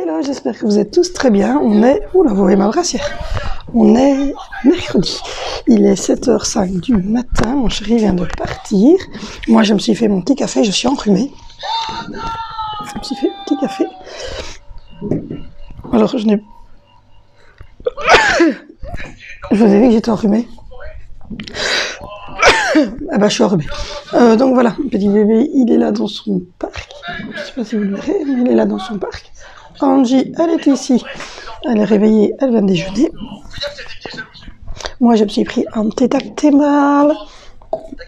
Hello, j'espère que vous êtes tous très bien. On est... Oula, vous voyez ma brassière. On est mercredi. Il est 7h05 du matin. Mon chéri vient de partir. Moi, je me suis fait mon petit café. Je suis enrhumée. Je me suis fait un petit café. Alors, je n'ai... Je vous ai dit que j'étais enrhumée. Ah bah, je suis enrhumée. Donc voilà, petit bébé, il est là dans son parc. Je ne sais pas si vous le verrez, mais il est là dans son parc. Angie, elle est ici. Elle est réveillée, elle vient de déjeuner. Moi, je me suis pris un petit Actimel.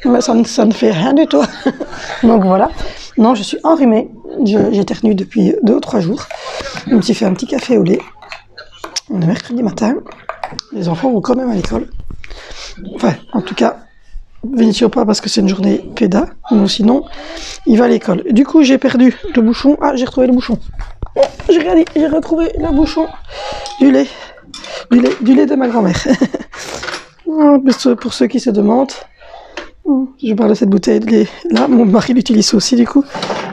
Mais ça ne fait rien du tout. Donc voilà. Non, je suis enrhumée. J'éternue depuis 2 ou 3 jours. Je me suis fait un petit café au lait. On est mercredi matin. Les enfants vont quand même à l'école. Enfin, en tout cas, Vinicio pas parce que c'est une journée péda. Mais sinon, il va à l'école. Du coup, j'ai perdu le bouchon. Ah, j'ai retrouvé le bouchon. Oh, j'ai rien dit, j'ai retrouvé le bouchon du lait de ma grand-mère. Pour ceux qui se demandent, je parle de cette bouteille de lait là, mon mari l'utilise aussi du coup.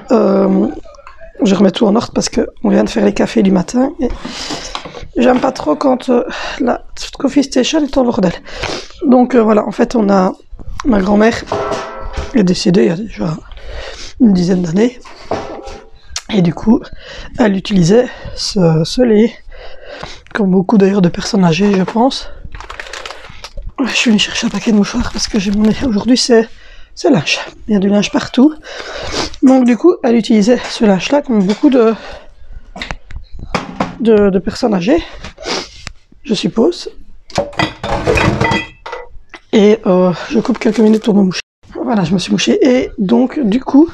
Je remets tout en ordre parce qu'on vient de faire les cafés du matin et j'aime pas trop quand la coffee station est en bordel. Donc voilà, en fait ma grand-mère est décédée il y a déjà une dizaine d'années. Et du coup, elle utilisait ce lait, comme beaucoup d'ailleurs de personnes âgées, je pense. Je suis venue chercher un paquet de mouchoirs parce que j'ai mon nez. Aujourd'hui, c'est linge. Il y a du linge partout. Donc du coup, elle utilisait ce linge-là, comme beaucoup de personnes âgées, je suppose. Et je coupe quelques minutes pour me moucher. Voilà, je me suis mouchée. Et donc, du coup...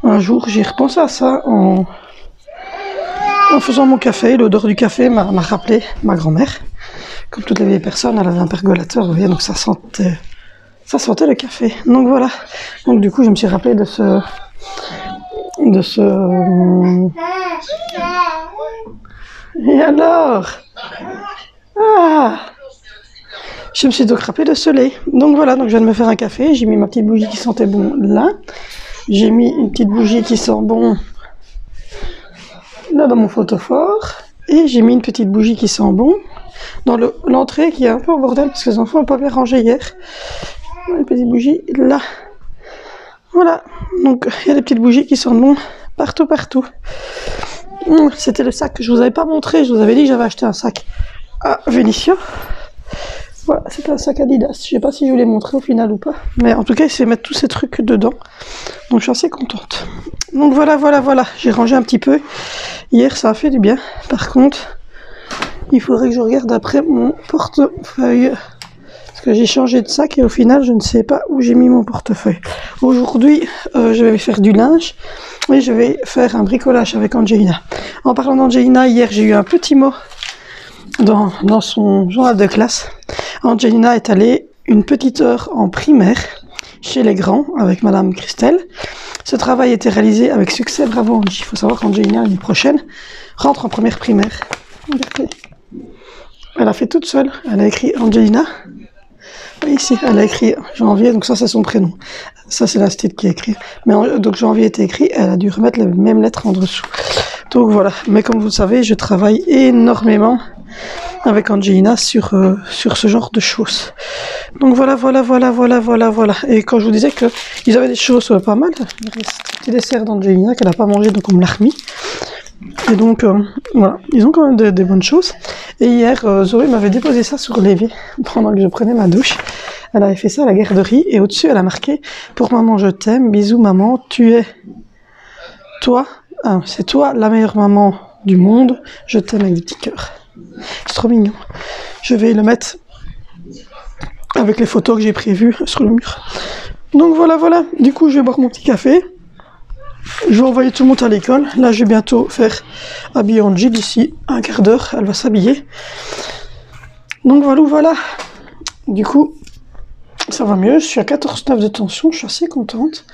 un jour, j'ai repensé à ça en faisant mon café. L'odeur du café m'a rappelé ma grand-mère. Comme toutes les vieilles personnes, elle avait un pergolateur, vous voyez, donc ça sentait le café. Donc voilà. Donc du coup, je me suis rappelé de ce... Et alors? Ah! Je me suis donc rappelé de ce lait. Donc voilà, donc je viens de me faire un café. J'ai mis ma petite bougie qui sentait bon là. J'ai mis une petite bougie qui sent bon là dans mon photophore. Et j'ai mis une petite bougie qui sent bon dans l'entrée qui est un peu au bordel parce que les enfants n'ont pas bien rangé hier. Une petite bougie là. Voilà. Donc il y a des petites bougies qui sentent bon partout. C'était le sac que je vous avais pas montré. Je vous avais dit que j'avais acheté un sac à Vénitia. Voilà, c'est un sac Adidas. Je sais pas si je vous l'ai montré au final ou pas. Mais en tout cas, il sait mettre tous ces trucs dedans. Donc je suis assez contente. Donc voilà. J'ai rangé un petit peu. Hier, ça a fait du bien. Par contre, il faudrait que je regarde après mon portefeuille. Parce que j'ai changé de sac et au final, je ne sais pas où j'ai mis mon portefeuille. Aujourd'hui, je vais faire du linge. Et je vais faire un bricolage avec Angelina. En parlant d'Angelina, hier, j'ai eu un petit mot dans son journal de classe. Angelina est allée une petite heure en primaire chez les grands avec Madame Christelle. Ce travail a été réalisé avec succès. Bravo Angie. Il faut savoir qu'Angelina, l'année prochaine, rentre en première primaire. Regardez. Elle a fait toute seule. Elle a écrit Angelina. Oui, ici, elle a écrit janvier, donc ça c'est son prénom. Ça c'est la style qui a écrit. Mais donc janvier était écrit, elle a dû remettre les mêmes lettres en dessous. Donc voilà. Mais comme vous le savez, je travaille énormément avec Angelina sur ce genre de choses. Donc voilà. Et quand je vous disais qu'ils avaient des choses pas mal, il reste un petit dessert d'Angelina qu'elle n'a pas mangé, donc on me l'a remis. Et donc voilà, ils ont quand même des bonnes choses. Et hier, Zoé m'avait déposé ça sur l'évier pendant que je prenais ma douche. Elle avait fait ça à la garderie et au-dessus elle a marqué « Pour maman je t'aime, bisous maman, tu es toi, c'est toi la meilleure maman du monde, je t'aime avec des petits cœurs ». C'est trop mignon. Je vais le mettre avec les photos que j'ai prévues sur le mur. Donc voilà. Du coup, je vais boire mon petit café. Je vais envoyer tout le monde à l'école. Là, je vais bientôt faire habiller Angie d'ici un quart d'heure. Elle va s'habiller. Donc voilà. Du coup, ça va mieux. Je suis à 14,9 de tension. Je suis assez contente.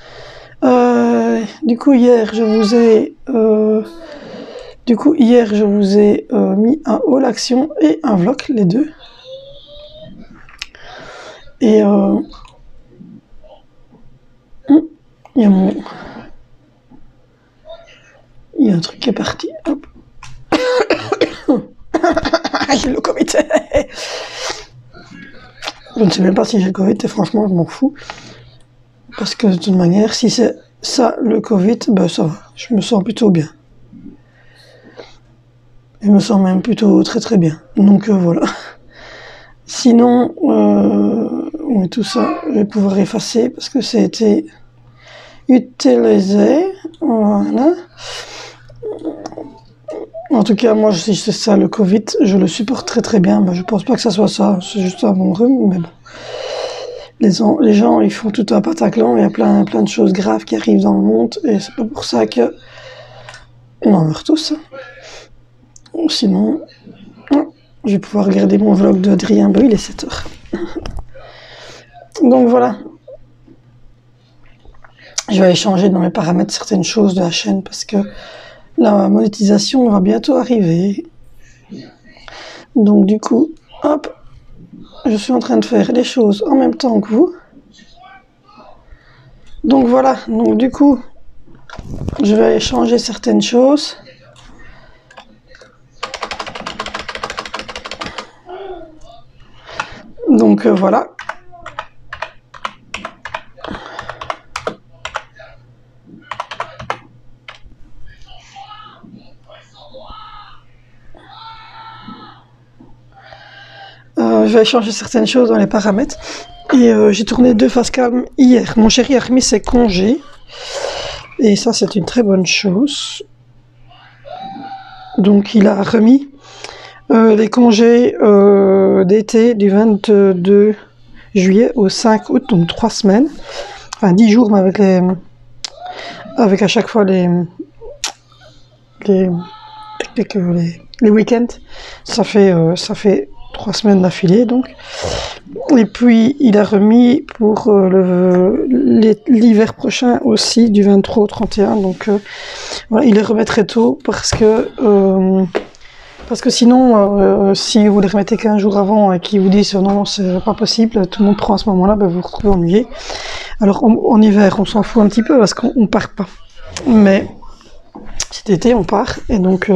Du coup, hier, je vous ai mis un haul action et un vlog, les deux. Et Il y a mon... Il y a un truc qui est parti. Hop. J'ai le Covid. Je ne sais même pas si j'ai le Covid et franchement, je m'en fous. Parce que de toute manière, si c'est ça le Covid, ben ça va. Je me sens plutôt bien. Je me sens même plutôt très très bien. Donc voilà. Sinon, oui, tout ça, je vais pouvoir effacer parce que ça a été utilisé. Voilà. En tout cas, moi, si c'est ça le Covid, je le supporte très très bien. Ben, je pense pas que ça soit ça, c'est juste un bon rhume, mais bon. Les gens, ils font tout un pataclan, il y a plein de choses graves qui arrivent dans le monde, et c'est pas pour ça que on en meurt tous. Sinon, je vais pouvoir regarder mon vlog d'Adrien, il est 7h. Donc voilà. Je vais aller changer dans mes paramètres certaines choses de la chaîne, parce que la monétisation va bientôt arriver. Donc du coup, hop, je suis en train de faire les choses en même temps que vous. Donc voilà, donc du coup, je vais aller changer certaines choses. Donc voilà. Je vais changer certaines choses dans les paramètres. Et j'ai tourné 2 facecam hier. Mon chéri a remis ses congés. Et ça, c'est une très bonne chose. Donc, il a remis les congés d'été du 22 juillet au 5 août, donc 3 semaines. Enfin, 10 jours, mais avec à chaque fois les week-ends. Ça fait 3 semaines d'affilée, donc. Et puis, il a remis pour l'hiver prochain aussi, du 23 au 31. Donc, voilà, il les remet très tôt parce que sinon, si vous les remettez 15 jours avant et qu'ils vous disent non, c'est pas possible, tout le monde prend à ce moment-là, ben vous vous retrouvez ennuyé. Alors, en hiver, on s'en fout un petit peu parce qu'on part pas. Mais cet été, on part, et donc,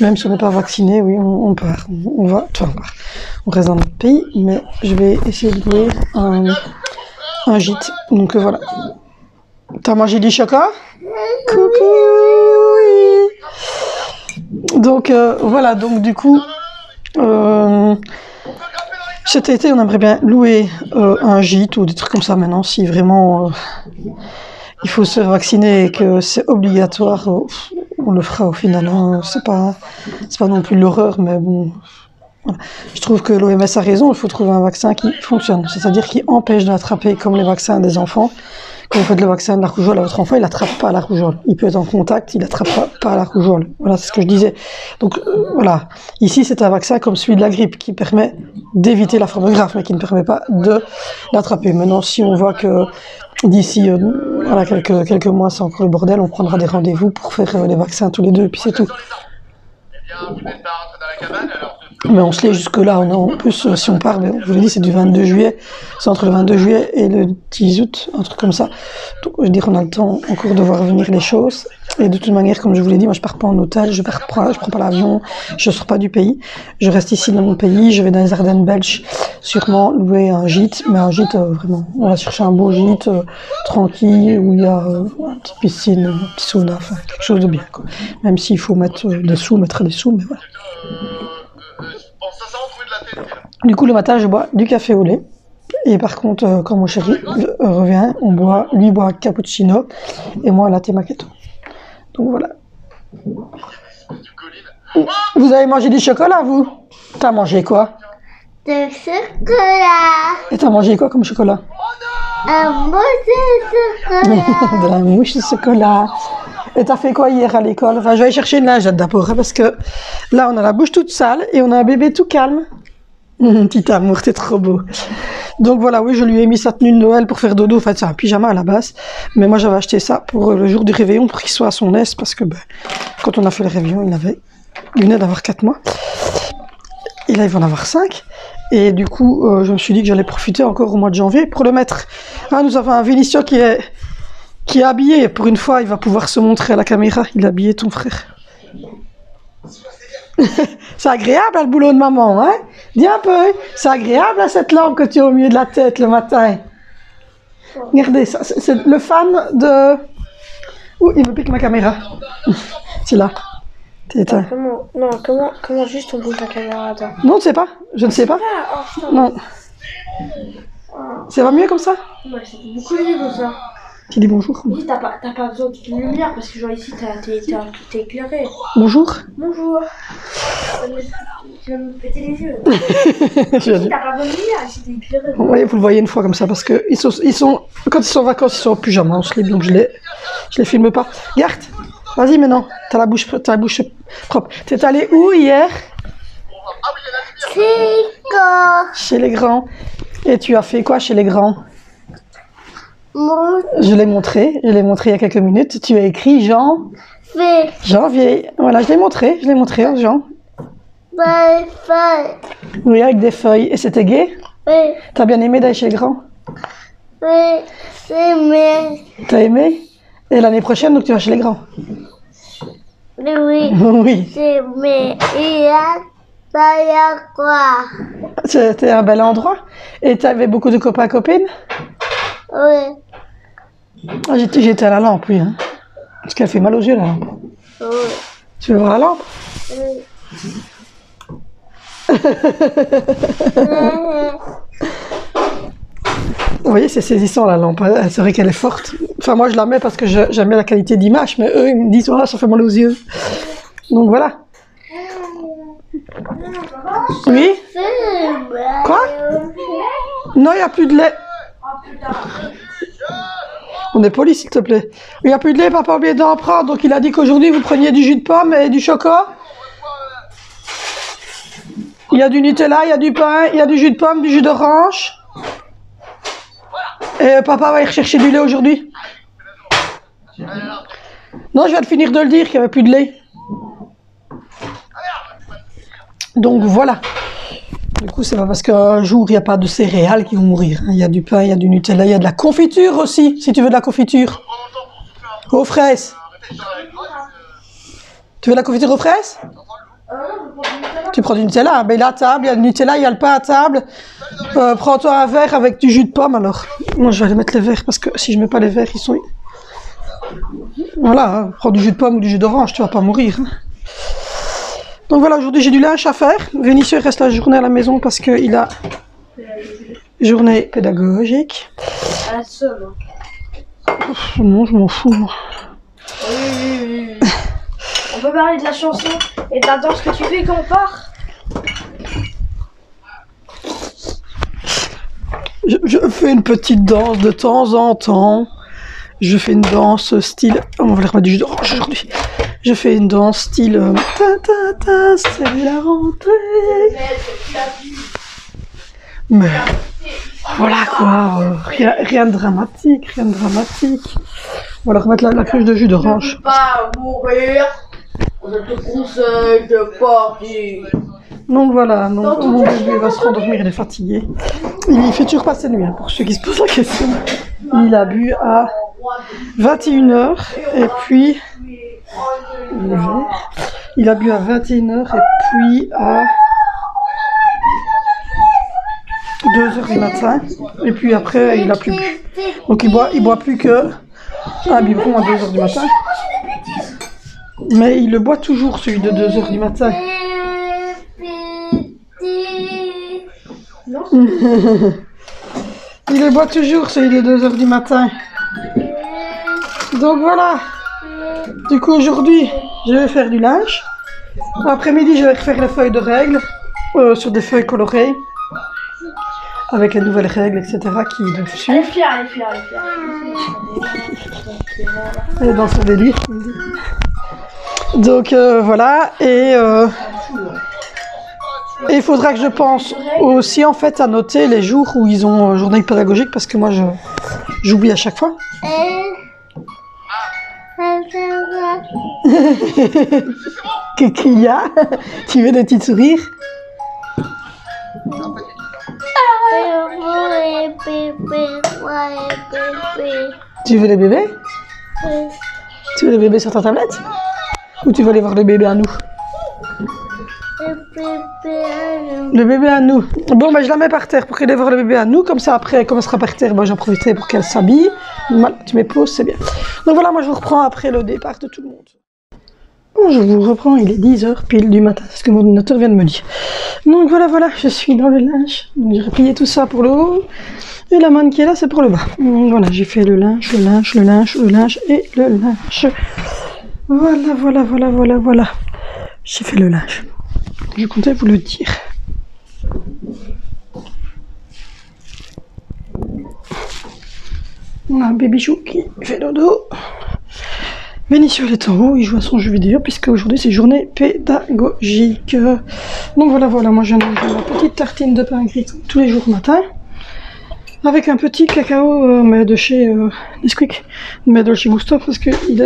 même si on n'est pas vacciné, oui, on part, on va, enfin, on reste dans notre pays, mais je vais essayer de louer un gîte, donc voilà. T'as mangé du chocolat? Coucou, oui. Donc, voilà, donc du coup, cet été, on aimerait bien louer un gîte ou des trucs comme ça maintenant, si vraiment... il faut se vacciner et que c'est obligatoire, on le fera au final. Hein. C'est pas non plus l'horreur, mais bon. Voilà. Je trouve que l'OMS a raison, il faut trouver un vaccin qui fonctionne, c'est-à-dire qui empêche d'attraper, comme les vaccins des enfants. Quand vous faites le vaccin de la rougeole à votre enfant, il n'attrape pas la rougeole. Il peut être en contact, il n'attrape pas la rougeole. Voilà, c'est ce que je disais. Donc voilà, ici c'est un vaccin comme celui de la grippe qui permet d'éviter la forme grave, mais qui ne permet pas de l'attraper. Maintenant, si on voit que d'ici voilà, quelques mois, c'est encore le bordel, on prendra des rendez-vous pour faire les vaccins tous les 2, et puis c'est tout. Mais on se l'est jusque-là, en plus, si on part, je vous l'ai dit, c'est du 22 juillet, c'est entre le 22 juillet et le 10 août, un truc comme ça. Donc, je veux dire, on a le temps encore de voir venir les choses. Et de toute manière, comme je vous l'ai dit, moi je pars pas en hôtel, je prends pas l'avion, je sors pas du pays. Je reste ici dans mon pays, je vais dans les Ardennes belges, sûrement louer un gîte, mais un gîte vraiment, on va chercher un beau gîte, tranquille, où il y a une petite piscine, un petit sauna, enfin quelque chose de bien, quoi. Même s'il faut mettre des sous, mettre des sous, mais voilà. Du coup, le matin, je bois du café au lait. Et par contre, quand mon chéri revient, lui boit cappuccino et moi latte macchiato. Donc voilà. Vous avez mangé du chocolat, vous? T'as mangé quoi? De chocolat. Et t'as mangé quoi comme chocolat? Un mousse de chocolat. De la mouche de chocolat. Et t'as fait quoi hier à l'école? Enfin, je vais aller chercher une lingette d'abord, hein, parce que là, on a la bouche toute sale et on a un bébé tout calme. Petit amour, t'es trop beau. Donc voilà, oui, je lui ai mis sa tenue de Noël pour faire dodo. En fait, c'est un pyjama à la base. Mais moi, j'avais acheté ça pour le jour du réveillon, pour qu'il soit à son aise, parce que quand on a fait le réveillon, il venait d'avoir 4 mois. Et là, il va en avoir 5. Et du coup, je me suis dit que j'allais profiter encore au mois de janvier pour le mettre. Ah, nous avons un Vénitien qui Qui est habillé. Pour une fois, il va pouvoir se montrer à la caméra. Il a habillé ton frère. C'est agréable le boulot de maman, hein? Dis un peu. C'est agréable cette lampe que tu as au milieu de la tête le matin. Regardez, c'est le fan de... Ouh, il me pique ma caméra. C'est là. Comment juste on bouge la caméra, attends. Non, tu sais pas? Je ne sais pas. Ah, oh, putain. Non. Ça va mieux comme ça? Ouais, c'était beaucoup mieux comme ça. Tu dis bonjour. Oui, t'as pas besoin d'une lumière parce que genre ici t'es éclairé. Bonjour. Bonjour. Tu vas me péter les yeux. Je Ici t'as pas besoin de lumière, ici t'es éclairé. Oui, vous le voyez une fois comme ça parce que quand ils sont en vacances, ils sont en pyjama, en slip, donc je les filme pas. Regarde, vas-y maintenant, t'as la bouche propre. T'es allé où hier? Chez les grands. Et tu as fait quoi chez les grands? Je l'ai montré il y a quelques minutes. Tu as écrit janvier. Voilà, je l'ai montré aux gens. Oui, avec des feuilles. Et c'était gai? Oui, T'as bien aimé d'aller chez les grands? oui, c'est mais. T'as aimé? Et l'année prochaine, donc tu vas chez les grands? Oui, Oui. c'est mais. Il y a quoi? C'était un bel endroit. Et t'avais beaucoup de copains copines? Oui, Ah, j'étais à la lampe, oui. Hein. Parce qu'elle fait mal aux yeux, la lampe. oui, Tu veux voir la lampe? oui. Vous voyez, c'est saisissant la lampe. Hein. C'est vrai qu'elle est forte. Enfin, moi, je la mets parce que j'aime bien la qualité d'image, mais eux, ils me disent, oh, ça fait mal aux yeux. Donc voilà. Oui? Quoi? Non, il n'y a plus de lait. On est poli, s'il te plaît. Il n'y a plus de lait, papa a oublié d'en prendre. Donc il a dit qu'aujourd'hui, vous preniez du jus de pomme et du chocolat. Il y a du Nutella, il y a du pain, il y a du jus de pomme, du jus d'orange. Et papa va aller chercher du lait aujourd'hui. Non, je viens de finir de le dire qu'il n'y avait plus de lait. Donc voilà. Du coup, c'est pas parce qu'un jour, il n'y a pas de céréales qui vont mourir. Il y a du pain, il y a du Nutella, il y a de la confiture aussi, si tu veux de la confiture. Aux fraises. Tu veux de la confiture aux fraises? Tu prends du Nutella, mais là à table, il y a le Nutella, il y a le pain à table. Prends-toi un verre avec du jus de pomme alors. Moi je vais aller mettre les verres parce que si je mets pas les verres, ils sont... Voilà, hein, prends du jus de pomme ou du jus d'orange, tu vas pas mourir. Hein. Donc voilà, aujourd'hui j'ai du linge à faire. Vinicius reste la journée à la maison parce qu'il a journée pédagogique. À la seule. Non, je m'en fous moi. Oui. On peut parler de la chanson et de la danse que tu fais quand on part. Je fais une petite danse de temps en temps. Je fais une danse style... Oh, on va leur mettre du jus d'orange aujourd'hui. Je fais une danse style... c'est la rentrée. Mais... Voilà quoi. Rien de dramatique, On va leur mettre la cruche de jus d'orange. Je peux pas mourir. Je te conseille de partir. Donc voilà, donc, mon bébé va se rendormir, il est fatigué. Il fait toujours pas ses nuits, hein, pour ceux qui se posent la question. Il a bu à 21h et puis... Il a bu à 21h et puis à 2h du matin. Et puis après, il a plus bu. Donc il boit plus que un biberon à 2h du matin. Mais il le boit toujours, celui de 2h du matin. Il le boit toujours, celui de 2h du matin. Donc voilà. Du coup, aujourd'hui, je vais faire du linge. L'après-midi, je vais refaire les feuilles de règles sur des feuilles colorées. Avec les nouvelles règles, etc. qui doivent suivre. Elle est fière. Elle est dans son délire. Donc voilà, et il faudra que je pense aussi en fait à noter les jours où ils ont journée pédagogique parce que moi j'oublie à chaque fois. Qu'est-ce qu'il y a? Tu veux des petits sourires? Tu veux les bébés? Tu veux les bébés sur ta tablette? Ou tu veux aller voir le bébé à nous? Le bébé à nous. Bon, bah, je la mets par terre pour qu'elle aille voir le bébé à nous. Comme ça, après, comme elle sera par terre, bah, j'en profiterai pour qu'elle s'habille. Tu mets pause, c'est bien. Donc voilà, moi je vous reprends après le départ de tout le monde. Bon, je vous reprends, il est 10h pile du matin, c'est ce que mon ordinateur vient de me dire. Donc voilà, je suis dans le linge. Donc j'ai replié tout ça pour le haut. Et la manne qui est là, c'est pour le bas. Donc voilà, j'ai fait le linge, le linge, le linge, le linge et le linge. Voilà. J'ai fait le linge. Je comptais vous le dire. On a un bébé chou qui fait dodo. Vénitieux il est en haut, il joue à son jeu vidéo puisque aujourd'hui c'est journée pédagogique. Donc voilà, moi je mange ma petite tartine de pain gris tous les jours matin. Avec un petit cacao mais de chez Nesquik, mais de chez Gusto parce que il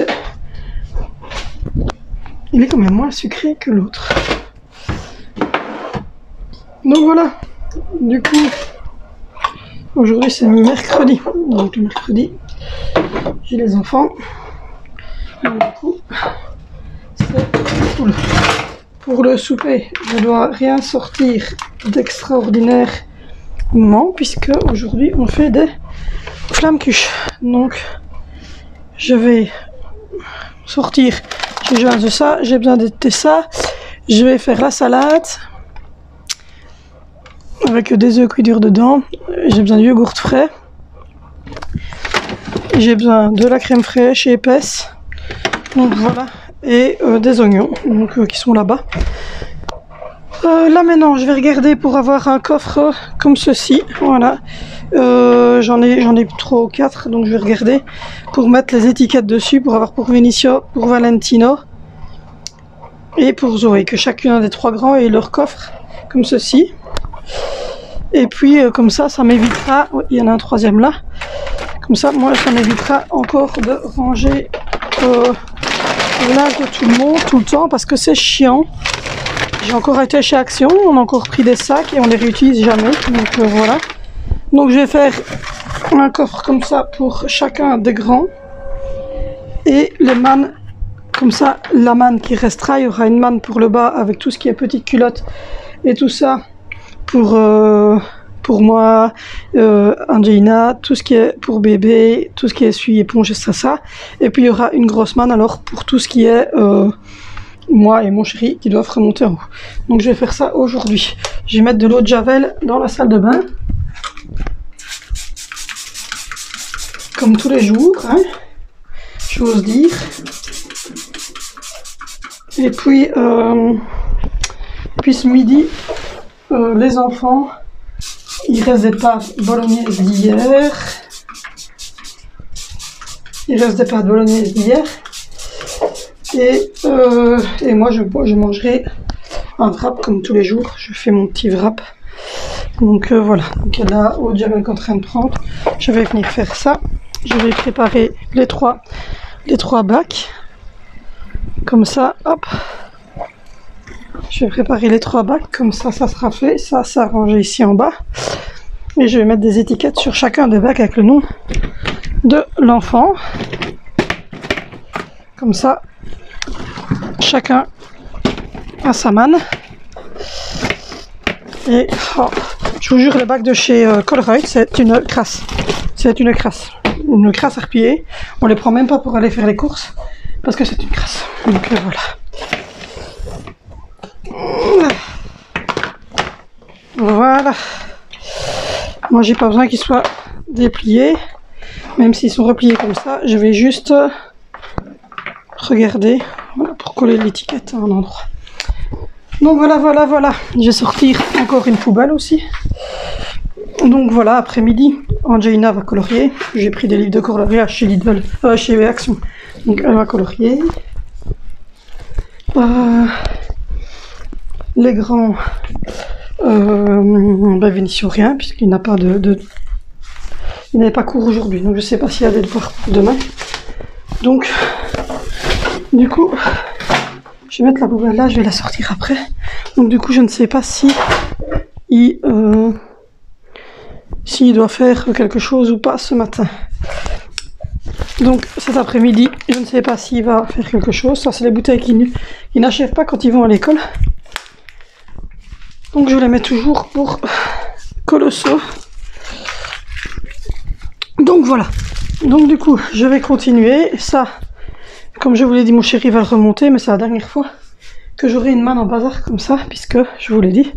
est quand même moins sucré que l'autre. Donc voilà, du coup, aujourd'hui c'est mercredi. Donc le mercredi, j'ai les enfants. Donc, du coup, c'est cool. Pour le souper, je dois rien sortir d'extraordinairement puisque aujourd'hui on fait des flammekuche. Donc je vais sortir, j'ai besoin de ça, j'ai besoin de ça, je vais faire la salade avec des œufs cuits durs dedans, j'ai besoin de yogourt frais, j'ai besoin de la crème fraîche et épaisse. Donc voilà, et des oignons donc, qui sont là-bas. Là maintenant, je vais regarder pour avoir un coffre comme ceci. Voilà, j'en ai 3 ou 4, donc je vais regarder pour mettre les étiquettes dessus, pour avoir pour Vinicio, pour Valentino et pour Zoé, que chacun des 3 grands ait leur coffre comme ceci. Et puis comme ça m'évitera, oh, il y en a un 3e là. Comme ça, moi, ça m'évitera encore de ranger le linge de tout le monde tout le temps parce que c'est chiant. J'ai encore été chez Action, on a encore pris des sacs et on les réutilise jamais. Donc voilà. Donc je vais faire un coffre comme ça pour chacun des grands. Et les mannes, comme ça, la manne qui restera, il y aura une manne pour le bas avec tout ce qui est petite culotte et tout ça pour moi, Angelina, tout ce qui est pour bébé, tout ce qui est essuie-éponge et ça. Et puis il y aura une grosse manne alors pour tout ce qui est moi et mon chéri qui doivent remonter en haut. Donc je vais faire ça aujourd'hui. Je vais mettre de l'eau de javel dans la salle de bain. Comme tous les jours, hein, j'ose dire. Et puis ce midi, les enfants, il reste des pâtes bolognaises d'hier. Et moi je mangerai un wrap comme tous les jours. Je fais mon petit wrap. Donc voilà. Donc là, au diable est en train de prendre. Je vais venir faire ça. Je vais préparer les trois bacs. Comme ça, hop. Je vais préparer les 3 bacs, comme ça sera fait. Ça rangé ici en bas. Et je vais mettre des étiquettes sur chacun des bacs avec le nom de l'enfant. Comme ça, chacun a sa manne. Et oh, je vous jure, le bac de chez Colruyt, c'est une crasse. C'est une crasse. Une crasse à replier. On les prend même pas pour aller faire les courses. Parce que c'est une crasse. Donc voilà. Voilà. Moi j'ai pas besoin qu'ils soient dépliés. Même s'ils sont repliés comme ça, je vais juste regarder, voilà, pour coller l'étiquette à un endroit. Donc voilà. Je vais sortir encore une poubelle aussi. Donc voilà, après-midi, Angelina va colorier. J'ai pris des livres de coloriage chez Lidl, chez Action. Donc elle va colorier. Les grands, Vinicio rien, puisqu'il n'a pas il n'avait pas cours aujourd'hui, donc je sais pas s'il y a des devoirs pour demain. Donc, du coup, je vais mettre la poubelle là, je vais la sortir après. Donc du coup, je ne sais pas s'il doit faire quelque chose ou pas ce matin. Donc cet après-midi, je ne sais pas s'il va faire quelque chose. Ça, c'est les bouteilles qui n'achèvent pas quand ils vont à l'école. Donc je les mets toujours pour Colosso. Donc voilà. Donc du coup, je vais continuer. Ça, comme je vous l'ai dit, mon chéri va le remonter, mais c'est la dernière fois que j'aurai une manne en bazar comme ça, puisque, je vous l'ai dit,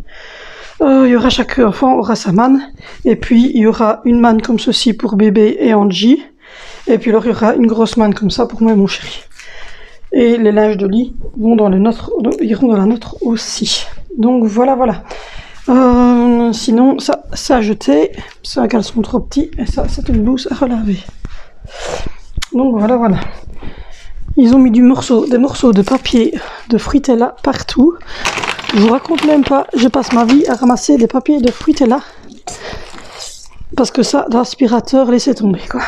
il y aura chaque enfant aura sa manne. Et puis, il y aura une manne comme ceci pour bébé et Angie. Et puis alors, il y aura une grosse manne comme ça pour moi et mon chéri. Et les linges de lit vont dans le nôtre, iront dans la nôtre aussi. Donc voilà, voilà. Sinon, ça à jeter, c'est un caleçon trop petit, et ça, c'est une blouse à relaver. Donc voilà, voilà. Ils ont mis des morceaux de papier de Fruitella partout. Je vous raconte même pas, je passe ma vie à ramasser des papiers de Fruitella. Parce que ça, l'aspirateur, laissez tomber, quoi.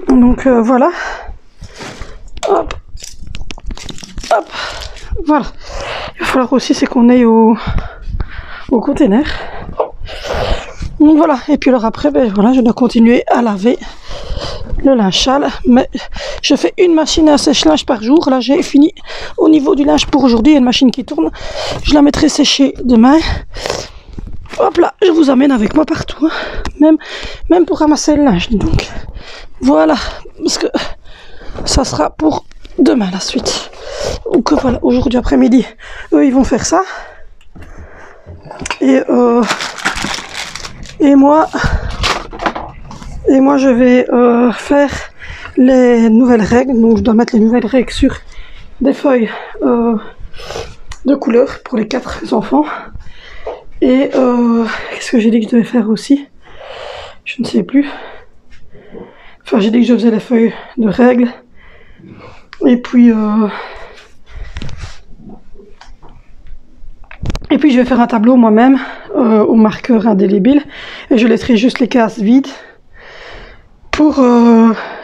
Donc voilà. Hop. Hop. Voilà. Il va falloir aussi, c'est qu'on aille au container. Donc voilà. Et puis alors après, ben voilà, je dois continuer à laver le linge sale. Mais je fais une machine à sèche-linge par jour. Là, j'ai fini au niveau du linge pour aujourd'hui. Il y a une machine qui tourne. Je la mettrai sécher demain. Hop là, je vous amène avec moi partout. Hein. Même pour ramasser le linge. Donc voilà. Parce que ça sera pour demain la suite. Donc voilà, aujourd'hui après-midi, eux ils vont faire ça. Et moi je vais faire les nouvelles règles. Donc je dois mettre les nouvelles règles sur des feuilles de couleur pour les 4 enfants. Et qu'est-ce que j'ai dit que je devais faire aussi? Je ne sais plus. Enfin, j'ai dit que je faisais les feuilles de règles. Et puis je vais faire un tableau moi-même au marqueur indélébile. Et je laisserai juste les cases vides pour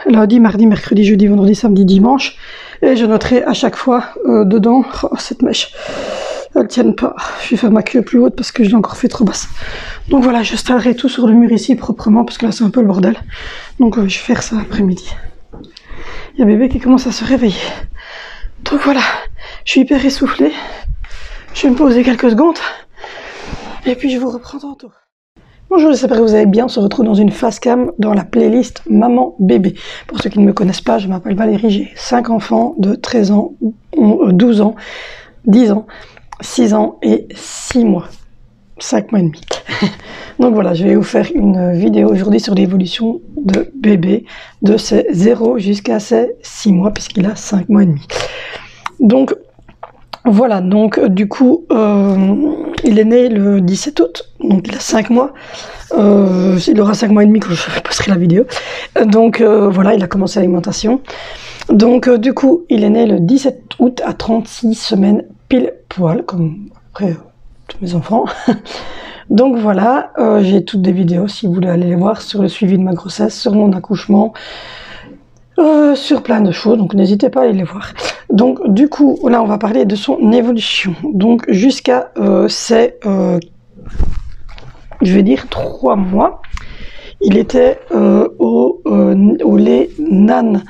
lundi, mardi, mercredi, jeudi, vendredi, samedi, dimanche. Et je noterai à chaque fois dedans, oh, cette mèche, elle ne tienne pas. Je vais faire ma queue plus haute parce que je l'ai encore fait trop basse. Donc voilà, je stallerai tout sur le mur ici proprement parce que là c'est un peu le bordel. Donc je vais faire ça après-midi. Il y a bébé qui commence à se réveiller. Donc voilà, je suis hyper essoufflée. Je vais me poser quelques secondes. Et puis je vous reprends tantôt. Bonjour, j'espère que vous allez bien. On se retrouve dans une face cam dans la playlist Maman Bébé. Pour ceux qui ne me connaissent pas, je m'appelle Valérie. J'ai 5 enfants de 13 ans, 12 ans, 10 ans, 6 ans et 6 mois. 5 mois et demi. Donc voilà, je vais vous faire une vidéo aujourd'hui sur l'évolution de bébé de ses 0 jusqu'à ses 6 mois puisqu'il a 5 mois et demi. Donc voilà, donc du coup il est né le 17 août, donc il a 5 mois. Il aura 5 mois et demi quand je posterai la vidéo. Donc voilà, il a commencé l'alimentation. Donc du coup, il est né le 17 août à 36 semaines pile poil, comme après tous mes enfants. Donc voilà, j'ai toutes des vidéos si vous voulez aller les voir sur le suivi de ma grossesse, sur mon accouchement, sur plein de choses, donc n'hésitez pas à aller les voir. Donc du coup, là on va parler de son évolution. Donc jusqu'à ses, je vais dire 3 mois, il était au lait Nan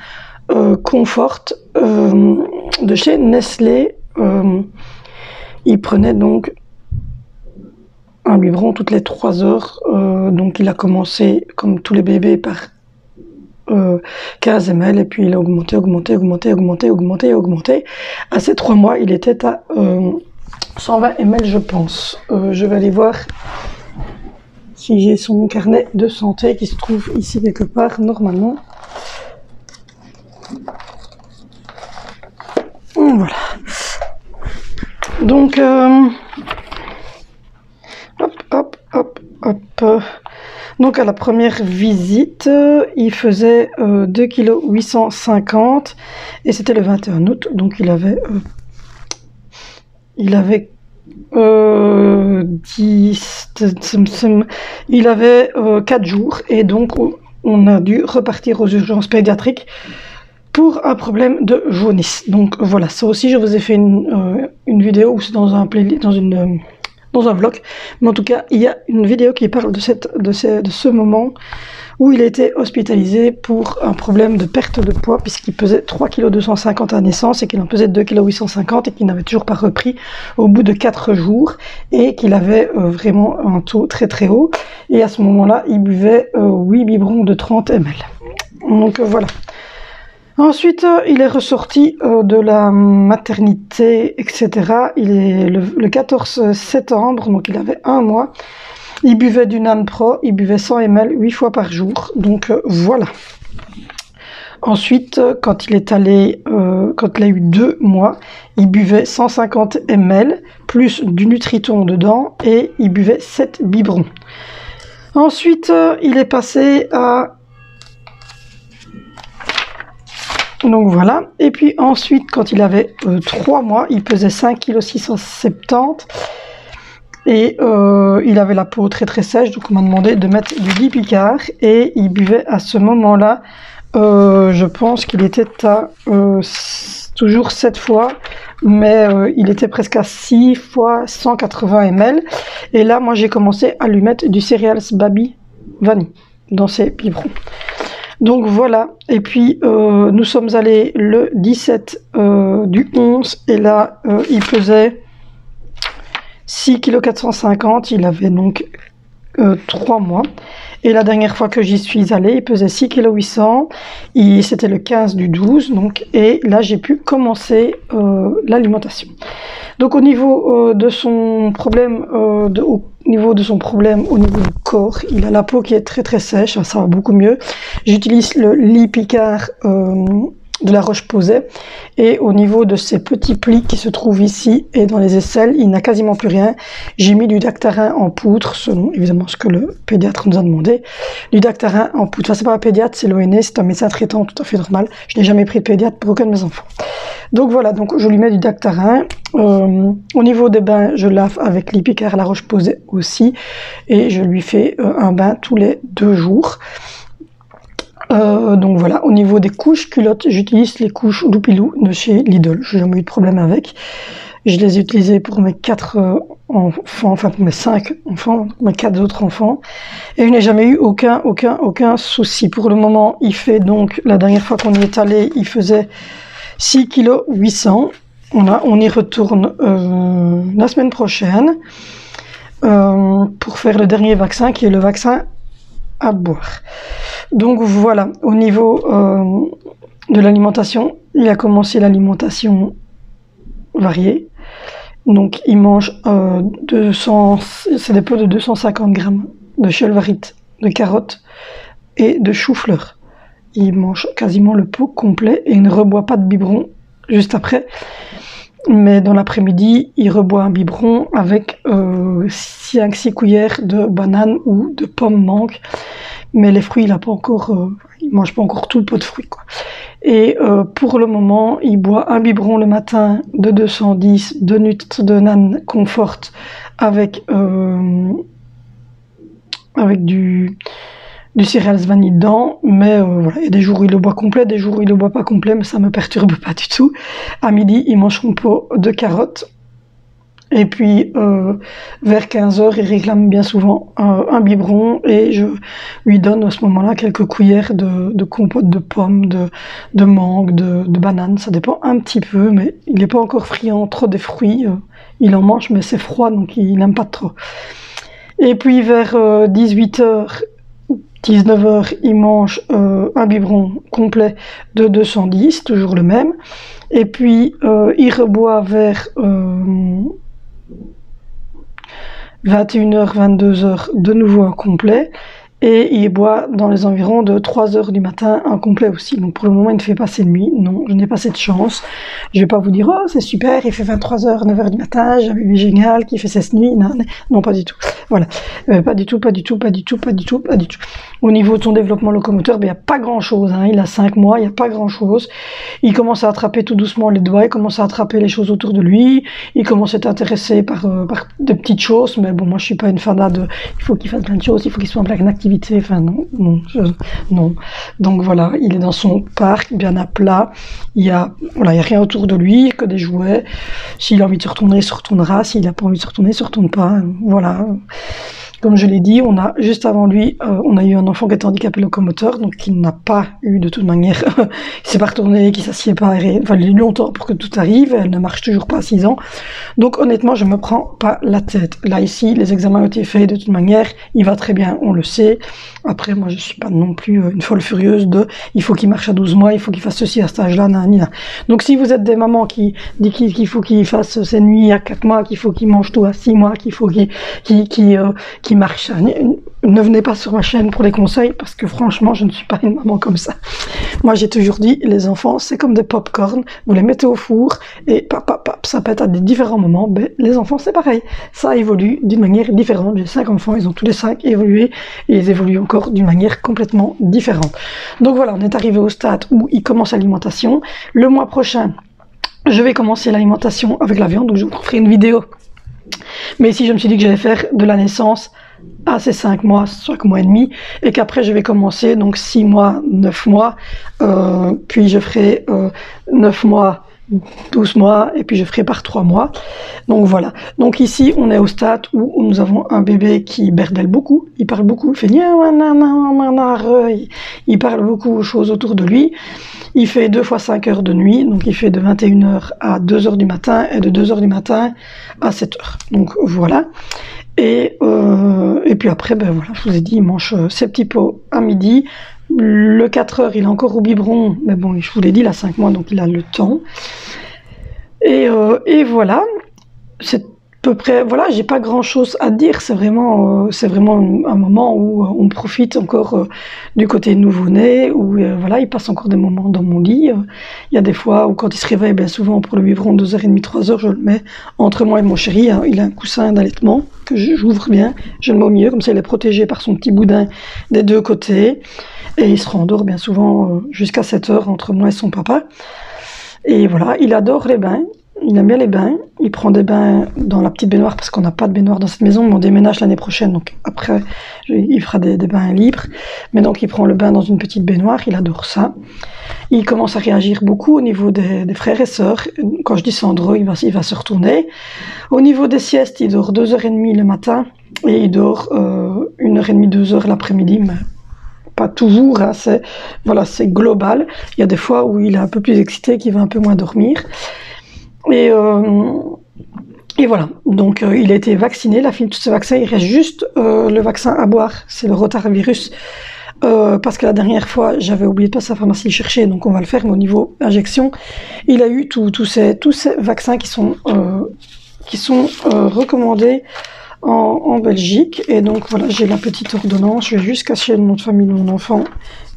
Comfort de chez Nestlé. Il prenait donc un biberon toutes les 3 heures. Donc il a commencé comme tous les bébés par 15 ml et puis il a augmenté. À ces 3 mois, il était à 120 ml je pense. Je vais aller voir si j'ai son carnet de santé qui se trouve ici quelque part normalement. Voilà. Donc donc à la première visite, il faisait 2,850 kg et c'était le 21 août, donc il avait 4 jours et donc on a dû repartir aux urgences pédiatriques pour un problème de jaunisse. Donc voilà, ça aussi je vous ai fait une vidéo, ou c'est dans un playlist, dans un vlog, mais en tout cas il y a une vidéo qui parle de ce moment où il a été hospitalisé pour un problème de perte de poids, puisqu'il pesait 3,250 kg à naissance et qu'il en pesait 2,850 kg et qu'il n'avait toujours pas repris au bout de 4 jours et qu'il avait vraiment un taux très très haut. Et à ce moment-là, il buvait 8 biberons de 30 ml. Donc voilà. Ensuite, il est ressorti de la maternité, etc. Il est le 14 septembre, donc il avait 1 mois. Il buvait du Nan Pro, il buvait 100 ml 8 fois par jour. Donc voilà. Ensuite, quand il est allé, quand il a eu 2 mois, il buvait 150 ml plus du Nutriton dedans et il buvait 7 biberons. Ensuite, il est passé à... Donc voilà, et puis ensuite, quand il avait 3 mois, il pesait 5,670 kg et il avait la peau très très sèche, donc on m'a demandé de mettre du Lipicard et il buvait à ce moment-là, je pense qu'il était à toujours 7 fois, mais il était presque à 6 fois 180 ml. Et là, moi, j'ai commencé à lui mettre du Cereals Baby Vanille dans ses biberons. Donc voilà, et puis nous sommes allés le 17 du 11, et là, il pesait 6,450 kg, il avait donc 3 mois. Et la dernière fois que j'y suis allée, il pesait 6,8 kg, c'était le 15 du 12, donc, et là j'ai pu commencer l'alimentation. Donc au niveau de son problème, au niveau du corps, il a la peau qui est très très sèche, ça va beaucoup mieux. J'utilise le Lipicard de la Roche-Posay, et au niveau de ces petits plis qui se trouvent ici et dans les aisselles, il n'a quasiment plus rien. J'ai mis du Dactarin en poudre, selon évidemment ce que le pédiatre nous a demandé. Du Dactarin en poudre, enfin c'est pas un pédiatre, c'est l'ONS, c'est un médecin traitant tout à fait normal. Je n'ai jamais pris de pédiatre pour aucun de mes enfants. Donc voilà, donc je lui mets du Dactarin. Au niveau des bains, je lave avec Lipicard La Roche-Posay aussi, et je lui fais un bain tous les 2 jours. Donc voilà, au niveau des couches culottes, j'utilise les couches Loupilou de chez Lidl. Je n'ai jamais eu de problème avec. Je les ai utilisées pour mes 4 enfants, enfin pour mes 5 enfants, mes 4 autres enfants. Et je n'ai jamais eu aucun souci. Pour le moment, il fait donc, la dernière fois qu'on y est allé, il faisait 6,8 kg. On y retourne la semaine prochaine pour faire le dernier vaccin, qui est le vaccin à boire. Donc voilà, au niveau de l'alimentation, il a commencé l'alimentation variée. Donc il mange c'est des pots de 250 grammes de chelvarite, de carottes et de chou-fleur. Il mange quasiment le pot complet et il ne reboit pas de biberon juste après. Mais dans l'après-midi, il reboit un biberon avec 5-6 cuillères de bananes ou de pommes mangue. Mais les fruits, il mange pas encore tout le pot de fruits, quoi. Et pour le moment, il boit un biberon le matin de 210 de Nan Comfort avec du Cereals Vanille dedans, mais voilà, il y a des jours où il le boit complet, des jours où il le boit pas complet, mais ça me perturbe pas du tout. À midi, il mange son pot de carottes. Et puis, vers 15 h, il réclame bien souvent un biberon, et je lui donne à ce moment-là quelques cuillères de compote de pommes, de mangue, de bananes. Ça dépend un petit peu, mais il n'est pas encore friand trop des fruits. Il en mange, mais c'est froid, donc il n'aime pas trop. Et puis, vers 18 h, 19 h, il mange un biberon complet de 210, toujours le même. Et puis, il reboit vers 21 h, 22 h, de nouveau un complet. Et il boit dans les environs de 3 h du matin un complet aussi. Donc pour le moment, il ne fait pas ses nuits. Non, je n'ai pas cette chance. Je vais pas vous dire, oh, c'est super, il fait 23 h, 9 h du matin, j'ai un bébé génial qui fait ses nuits. Non, non, pas du tout. Voilà. Pas du tout. Au niveau de son développement locomoteur, il n'y a pas grand-chose. Hein. Il a 5 mois, il n'y a pas grand-chose. Il commence à attraper tout doucement les doigts, il commence à attraper les choses autour de lui. Il commence à être intéressé par de petites choses. Mais bon, moi, je suis pas une fanade de, il faut qu'il fasse plein de choses, il faut qu'il soit en pleine activité. Enfin non. Donc voilà, il est dans son parc, bien à plat. Il y a rien autour de lui, que des jouets. S'il a envie de se retourner, il se retournera. S'il n'a pas envie de se retourner, il se retourne pas. Voilà. Comme je l'ai dit, on a juste avant lui, on a eu un enfant qui était handicapé locomoteur, donc qui n'a pas eu de toute manière, il s'est pas retourné, qui s'assied pas, enfin il a eu longtemps pour que tout arrive, elle ne marche toujours pas à 6 ans. Donc honnêtement, je me prends pas la tête. Là ici, les examens ont été faits de toute manière, il va très bien, on le sait. Après, moi je suis pas non plus une folle furieuse de, il faut qu'il marche à 12 mois, il faut qu'il fasse ceci à cet âge-là, nanana. Donc si vous êtes des mamans qui disent qu'il faut qu'il fasse ses nuits à 4 mois, qu'il faut qu'il mange tout à 6 mois, qu'il faut qu'il marche, ne venez pas sur ma chaîne pour les conseils, parce que franchement, je ne suis pas une maman comme ça. Moi, j'ai toujours dit, les enfants, c'est comme des pop-corn, vous les mettez au four, et ça pète à des différents moments. Ben, les enfants, c'est pareil. Ça évolue d'une manière différente. J'ai 5 enfants, ils ont tous les 5 évolué, et ils évoluent encore d'une manière complètement différente. Donc voilà, on est arrivé au stade où ils commencent l'alimentation. Le mois prochain, je vais commencer l'alimentation avec la viande, donc je vous ferai une vidéo. Mais ici, je me suis dit que j'allais faire de la naissance à ces 5 mois, 5 mois et demi, et qu'après, je vais commencer, donc 6 mois, 9 mois, puis je ferai 9 mois, 12 mois, et puis je ferai par 3 mois. Donc voilà. Donc ici, on est au stade où nous avons un bébé qui berdelle beaucoup, il parle beaucoup, il fait il parle beaucoup aux choses autour de lui. Il fait 2 fois 5 heures de nuit, donc il fait de 21h à 2h du matin, et de 2h du matin à 7h. Donc voilà. Et puis après, ben voilà, je vous ai dit, il mange ses petits pots à midi. Le 4h, il est encore au biberon, mais bon, je vous l'ai dit, il a 5 mois, donc il a le temps. Et voilà, c'est à peu près, voilà, j'ai pas grand chose à dire, c'est vraiment un moment où on profite encore du côté nouveau-né, où voilà, il passe encore des moments dans mon lit. Il y a des fois où quand il se réveille, bien souvent pour le biberon 2h30, 3h, je le mets entre moi et mon chéri, hein, il a un coussin d'allaitement que j'ouvre bien, je le mets au milieu, comme ça il est protégé par son petit boudin des deux côtés, et il se rendort bien souvent jusqu'à 7h entre moi et son papa. Et voilà, il adore les bains. Il aime bien les bains, il prend des bains dans la petite baignoire parce qu'on n'a pas de baignoire dans cette maison, mais on déménage l'année prochaine, donc après il fera des bains libres. Mais donc il prend le bain dans une petite baignoire, il adore ça. Il commence à réagir beaucoup au niveau des frères et sœurs. Quand je dis Sandro, il va se retourner. Au niveau des siestes, il dort 2h30 le matin et il dort 1h30, 2h l'après-midi, mais pas toujours, hein, c'est global. Il y a des fois où il est un peu plus excité, qu'il va un peu moins dormir. Et voilà, donc il a été vacciné, il a fini tous ses vaccins, il reste juste le vaccin à boire, c'est le rotavirus, parce que la dernière fois j'avais oublié de passer à la pharmacie le chercher, donc on va le faire, mais au niveau injection, il a eu tous ces vaccins qui sont recommandés en Belgique, et donc voilà, j'ai la petite ordonnance, je vais juste cacher le nom de famille de mon enfant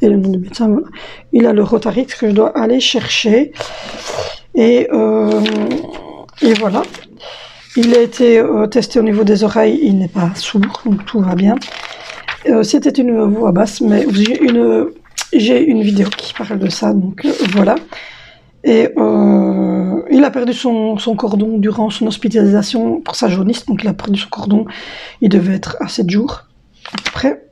et le nom du médecin, voilà. Il a le Rotarix que je dois aller chercher. Et voilà, il a été testé au niveau des oreilles, il n'est pas sourd, donc tout va bien. C'était une voix basse, mais j'ai une vidéo qui parle de ça, donc voilà. Et il a perdu son cordon durant son hospitalisation pour sa jaunisse, donc il a perdu son cordon, il devait être à 7 jours. Après,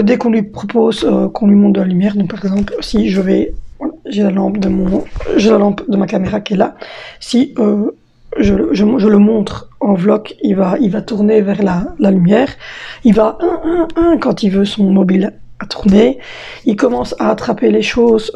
dès qu'on lui propose qu'on lui monte de la lumière, donc par exemple, si je vais... J'ai la lampe de ma caméra qui est là. Si je le montre en vlog, il va tourner vers la lumière. Il va quand il veut son mobile à tourner. Il commence à attraper les choses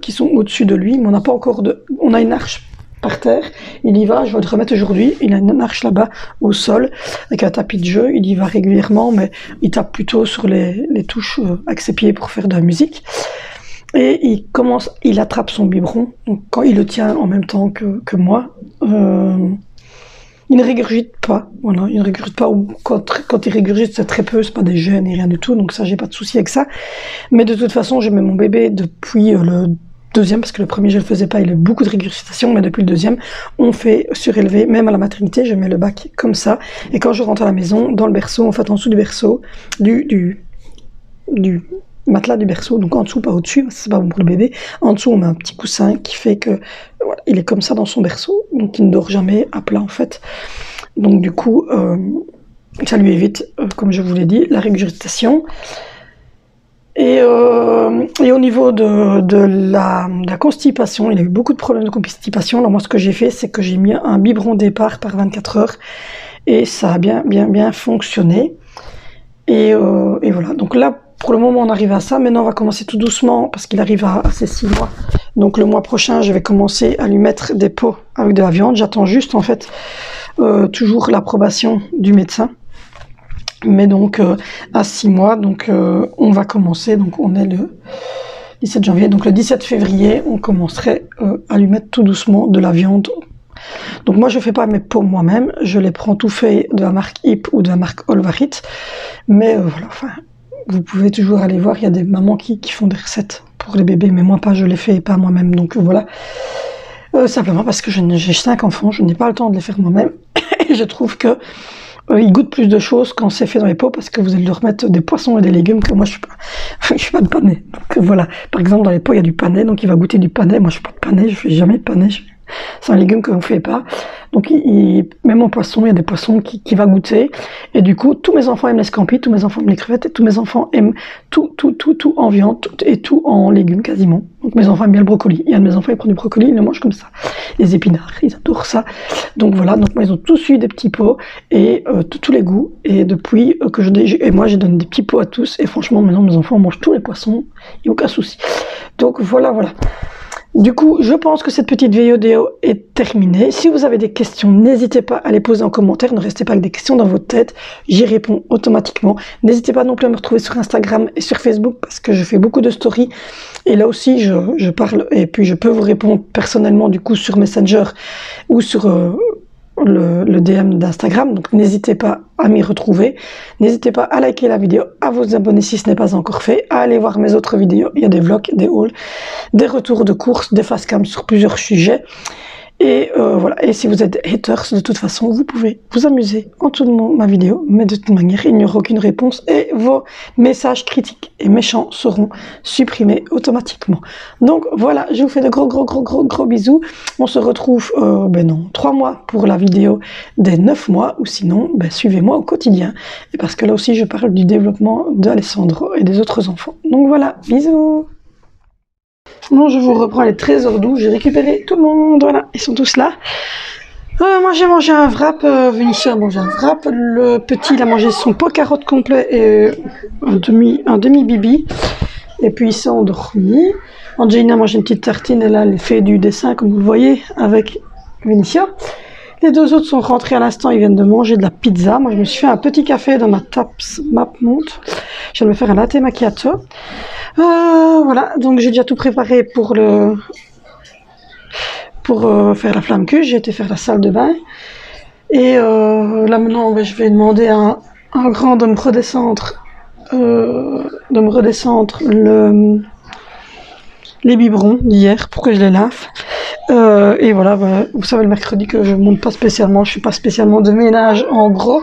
qui sont au-dessus de lui. Mais on n'a pas encore on a une arche par terre. Il y va. Je vais le remettre aujourd'hui. Il a une arche là-bas au sol avec un tapis de jeu. Il y va régulièrement, mais il tape plutôt sur les touches avec ses pieds pour faire de la musique. Et il attrape son biberon, donc quand il le tient en même temps que moi, il ne régurgite pas, voilà, il ne régurgite pas, ou quand il régurgite c'est très peu, c'est pas des gènes et rien du tout, donc ça j'ai pas de souci avec ça, mais de toute façon je mets mon bébé depuis le deuxième, parce que le premier je le faisais pas, il a beaucoup de régurgitation, mais depuis le deuxième, on fait surélever, même à la maternité, je mets le bac comme ça, et quand je rentre à la maison, dans le berceau, en fait en dessous du berceau, du matelas du berceau, donc en dessous, pas au-dessus, c'est pas bon pour le bébé. En dessous, on met un petit coussin qui fait que voilà, il est comme ça dans son berceau, donc il ne dort jamais à plat en fait. Donc du coup, ça lui évite, comme je vous l'ai dit, la régurgitation. Et au niveau de la constipation, il a eu beaucoup de problèmes de constipation. Alors moi, ce que j'ai fait, c'est que j'ai mis un biberon départ par 24 heures. et ça a bien fonctionné. Et voilà, donc là, pour le moment, on arrive à ça. Maintenant, on va commencer tout doucement, parce qu'il arrive à ses 6 mois. Donc le mois prochain, je vais commencer à lui mettre des pots avec de la viande. J'attends juste, en fait, toujours l'approbation du médecin. Mais donc, à 6 mois, donc on va commencer. Donc on est le 17 janvier. Donc le 17 février, on commencerait à lui mettre tout doucement de la viande. Donc moi, je fais pas mes pots moi-même. Je les prends tout fait de la marque Hip ou de la marque Olvarit. Mais voilà, enfin, vous pouvez toujours aller voir. Il y a des mamans qui font des recettes pour les bébés. Mais moi, pas, je les fais pas moi-même. Donc voilà. Simplement parce que j'ai 5 enfants. Je n'ai pas le temps de les faire moi-même. Et je trouve que ils goûtent plus de choses quand c'est fait dans les pots, parce que vous allez leur mettre des poissons et des légumes que moi je suis pas de panais. Donc voilà, par exemple dans les pots il y a du panais, donc il va goûter du panais. Moi je suis pas de panais, je fais jamais de panais. C'est un légume que on fait pas. Donc même en poisson, il y a des poissons qui va goûter. Et du coup, tous mes enfants aiment les scampis, tous mes enfants aiment les crevettes, et tous mes enfants aiment tout en viande, et tout en légumes quasiment. Donc mes enfants aiment bien le brocoli. Il y a un de mes enfants, il prend du brocoli, il le mange comme ça. Les épinards, ils adorent ça. Donc voilà, donc moi ils ont tous eu des petits pots, et tous les goûts. Et depuis et moi je donne des petits pots à tous. Et franchement, maintenant mes enfants mangent tous les poissons, il n'y a aucun souci. Donc voilà. Du coup, je pense que cette petite vidéo est terminée. Si vous avez des questions, n'hésitez pas à les poser en commentaire. Ne restez pas avec des questions dans votre tête. J'y réponds automatiquement. N'hésitez pas non plus à me retrouver sur Instagram et sur Facebook, parce que je fais beaucoup de stories. Et là aussi, je parle, et puis je peux vous répondre personnellement, du coup, sur Messenger ou sur le DM d'Instagram. Donc n'hésitez pas à m'y retrouver. N'hésitez pas à liker la vidéo, à vous abonner si ce n'est pas encore fait, à aller voir mes autres vidéos. Il y a des vlogs, des hauls, des retours de courses, des facecam sur plusieurs sujets. Et voilà. Et si vous êtes haters, de toute façon, vous pouvez vous amuser en dessous de ma vidéo, mais de toute manière, il n'y aura aucune réponse et vos messages critiques et méchants seront supprimés automatiquement. Donc voilà, je vous fais de gros bisous. On se retrouve, 3 mois pour la vidéo des 9 mois, ou sinon, suivez-moi au quotidien. Et parce que là aussi, je parle du développement d'Alessandro et des autres enfants. Donc voilà, bisous. Non, je vous reprends les trésors d'où j'ai récupéré tout le monde. Voilà, ils sont tous là. Moi, j'ai mangé un wrap. Vinicius a mangé un wrap. Le petit, il a mangé son pot carotte complet et un demi bibi. Et puis, il s'est endormi. Angelina a mangé une petite tartine. Elle a fait du dessin, comme vous le voyez, avec Vinicius. Les 2 autres sont rentrés à l'instant. Ils viennent de manger de la pizza. Moi, je me suis fait un petit café dans ma Taps Mapmont. Je viens de me faire un latte macchiato. Voilà, donc j'ai déjà tout préparé pour faire la flamme cuve. J'ai été faire la salle de bain. Et là maintenant, je vais demander à un grand de me redescendre les biberons d'hier pour que je les lave. Et voilà, vous savez, le mercredi que je monte pas spécialement, je suis pas spécialement de ménage en gros,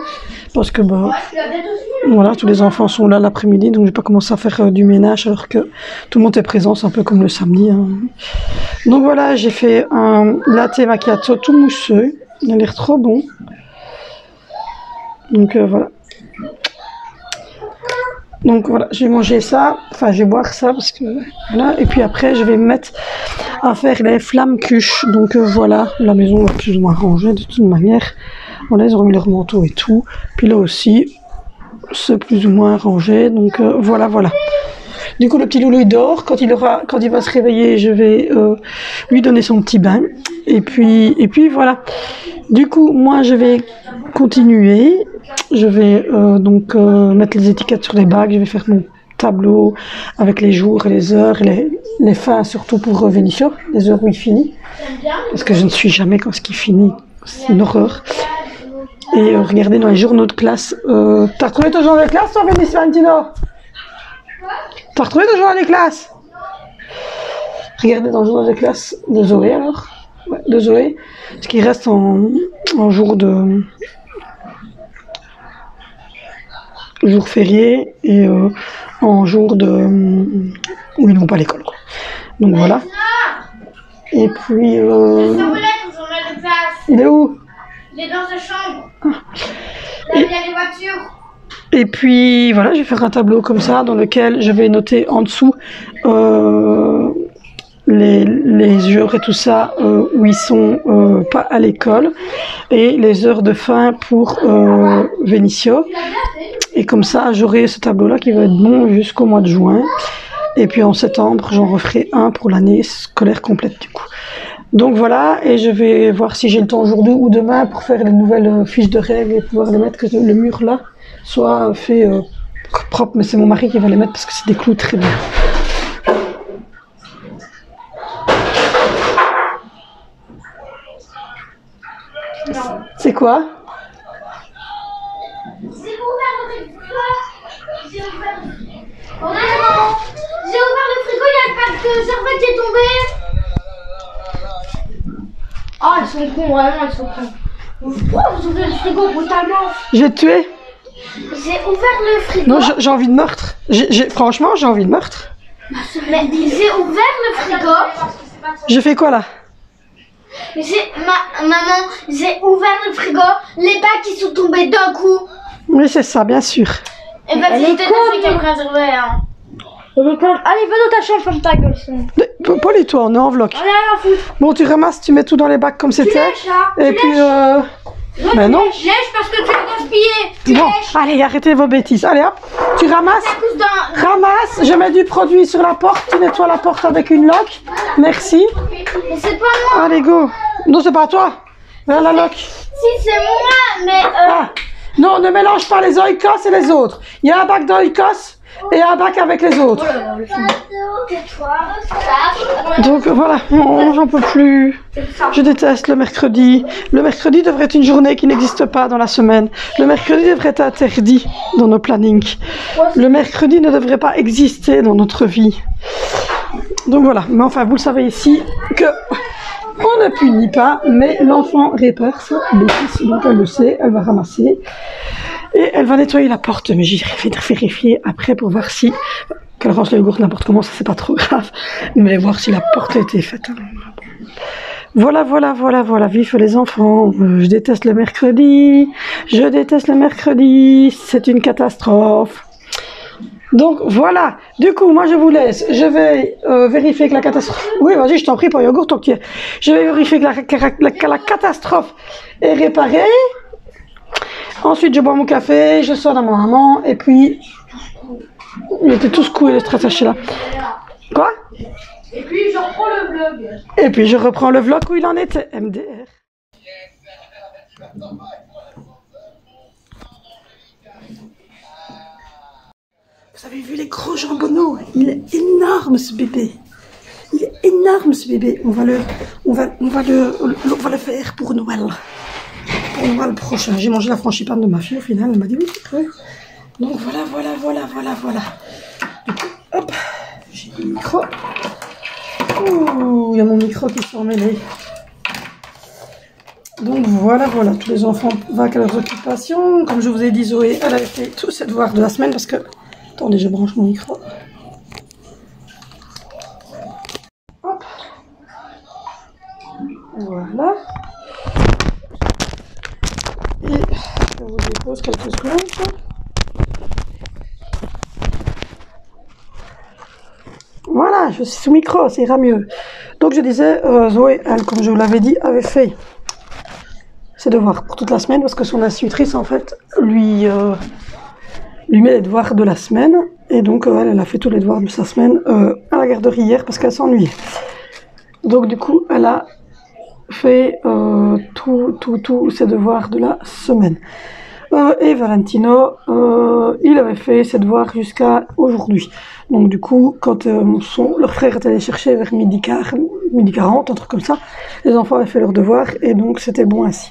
parce que voilà, tous les enfants sont là l'après-midi, donc j'ai pas commencé à faire du ménage alors que tout le monde est présent, c'est un peu comme le samedi. Hein. Donc voilà, j'ai fait un latte macchiato tout mousseux, il a l'air trop bon. Donc voilà. Donc voilà, je vais manger ça, enfin je vais boire ça parce que voilà, et puis après je vais me mettre à faire les flammes cuches. Donc voilà, la maison va plus ou moins rangée de toute manière. Voilà, ils ont mis leur manteau et tout. Puis là aussi, c'est plus ou moins rangé. Donc voilà. Du coup, le petit loulou il dort. Quand il va se réveiller, je vais lui donner son petit bain. Et puis voilà. Du coup, moi je vais continuer. Je vais mettre les étiquettes sur les bagues. Je vais faire mon tableau avec les jours et les heures et les fins, surtout pour Vinicius, les heures où il finit. Parce que je ne suis jamais quand ce qui finit. C'est une horreur. Et regardez dans les journaux de classe. T'as retrouvé ton journal de classe, toi, Vinicius Valentino? T'as retrouvé ton journal de classe? Regardez dans le journal de classe de Zoé alors. Ouais, de Zoé. Ce qui reste en jour férié et en jour où ils n'ont pas l'école. Donc voilà. Et puis il est où? Il est dans sa chambre. Là, il y a les voitures. Et puis voilà, je vais faire un tableau comme ça dans lequel je vais noter en dessous les jours et tout ça où ils sont pas à l'école et les heures de fin pour Vénissieux. Et comme ça, j'aurai ce tableau-là qui va être bon jusqu'au mois de juin. Et puis en septembre, j'en referai un pour l'année scolaire complète du coup. Donc voilà, et je vais voir si j'ai le temps aujourd'hui ou demain pour faire les nouvelles fiches de règles et pouvoir les mettre, que le mur là soit fait propre. Mais c'est mon mari qui va les mettre parce que c'est des clous très bien. C'est quoi? J'ai ouvert le frigo, il y a le pack de serviettes qui est tombé. Ah, ils sont cons, vraiment, ils sont cons. Pourquoi vous ouvrez le frigo brutalement? J'ai tué? J'ai ouvert le frigo. Non, j'ai envie de meurtre. Franchement, j'ai envie de meurtre. Mais j'ai ouvert le frigo. J'ai fait quoi là? Maman, j'ai ouvert le frigo. Les bacs qui sont tombés d'un coup. Oui, c'est ça, bien sûr. Et bah, c'était des trucs à préserver, hein. Allez, va dans ta chambre, ferme ta gueule, sinon. Paul et toi, on est en vlog. On a rien à foutre. Bon, tu ramasses, tu mets tout dans les bacs comme c'était. lèches, là. Et puis, mais non. Je lèche parce que tu l'as gaspillé. Bon, allez, arrêtez vos bêtises. Allez, hop, tu ramasses. Ramasse, je mets du produit sur la porte. Tu nettoies la porte avec une loque. Merci. Mais c'est pas moi. Allez, go. Non, c'est pas toi. Voilà la loque. Si, c'est moi, mais Ah. Non, ne mélange pas les oikos et les autres. Il y a un bac d'oikos et un bac avec les autres. Donc voilà, j'en peux plus. Je déteste le mercredi. Le mercredi devrait être une journée qui n'existe pas dans la semaine. Le mercredi devrait être interdit dans nos plannings. Le mercredi ne devrait pas exister dans notre vie. Donc voilà, mais enfin vous le savez ici que on ne punit pas, mais l'enfant répare sa bêtise, donc elle le sait, elle va ramasser. Et elle va nettoyer la porte, mais j'irai vérifier après pour voir si... Qu'elle range les yogourts n'importe comment, ça c'est pas trop grave. Mais voir si la porte a été faite. Voilà, vive les enfants. Je déteste le mercredi. Je déteste le mercredi. C'est une catastrophe. Donc voilà, du coup moi je vous laisse, je vais vérifier que la catastrophe... Oui vas-y je t'en prie pour yogourt tant que tu es. Je vais vérifier que la catastrophe est réparée. Ensuite je bois mon café, je sors à mon maman et puis... Il était tout secoué le stratégie là. Quoi? Et puis je reprends le vlog. Et puis je reprends le vlog où il en était, MDR. Vous avez vu les gros jambonneaux? Il est énorme ce bébé. Il est énorme ce bébé. On va le faire pour Noël. Pour Noël prochain. J'ai mangé la frangipane de ma fille au final. Elle m'a dit oui, oui. Donc voilà. Du coup, hop, j'ai le micro. Ouh, il y a mon micro qui s'est emmêlé. Donc voilà, tous les enfants vaquent à leurs occupations. Comme je vous ai dit, Zoé, elle a fait tous ses devoirs de la semaine parce que... Attendez, je branche mon micro. Hop. Voilà. Et je vous dépose quelques secondes. Voilà, je suis sous micro, ça ira mieux. Donc je disais, Zoé, elle, comme je vous l'avais dit, avait fait ses devoirs pour toute la semaine parce que son institutrice, en fait, lui met les devoirs de la semaine. Et donc, elle a fait tous les devoirs de sa semaine à la garderie hier parce qu'elle s'ennuyait. Donc, du coup, elle a fait tous ses devoirs de la semaine. Et Valentino, il avait fait ses devoirs jusqu'à aujourd'hui. Donc du coup, quand leur frère est allé chercher vers midi 40, un truc comme ça, les enfants avaient fait leurs devoirs et donc c'était bon ainsi.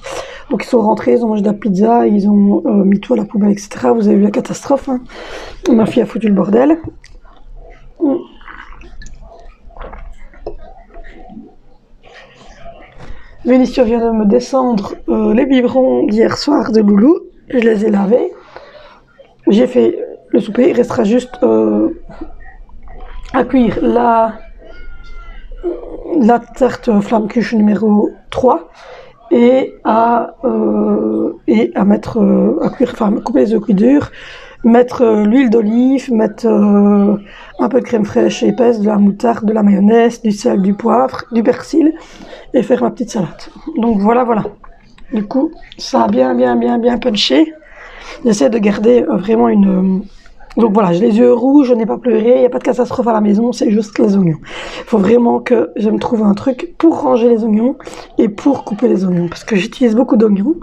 Donc ils sont rentrés, ils ont mangé de la pizza, ils ont mis tout à la poubelle, etc. Vous avez vu la catastrophe, hein. Ma fille a foutu le bordel. Vénissieux vient de me descendre les biberons d'hier soir de Loulou. Je les ai lavés. J'ai fait le souper. Il restera juste à cuire la tarte flamme cuche numéro 3 et à mettre à cuire, enfin couper les œufs cuits durs, mettre l'huile d'olive, mettre un peu de crème fraîche épaisse, de la moutarde, de la mayonnaise, du sel, du poivre, du persil et faire ma petite salade. Donc voilà, voilà. Du coup, ça a bien punché. J'essaie de garder vraiment une... Donc voilà, j'ai les yeux rouges, je n'ai pas pleuré, il n'y a pas de catastrophe à la maison, c'est juste les oignons. Il faut vraiment que je me trouve un truc pour ranger les oignons et pour couper les oignons. Parce que j'utilise beaucoup d'oignons.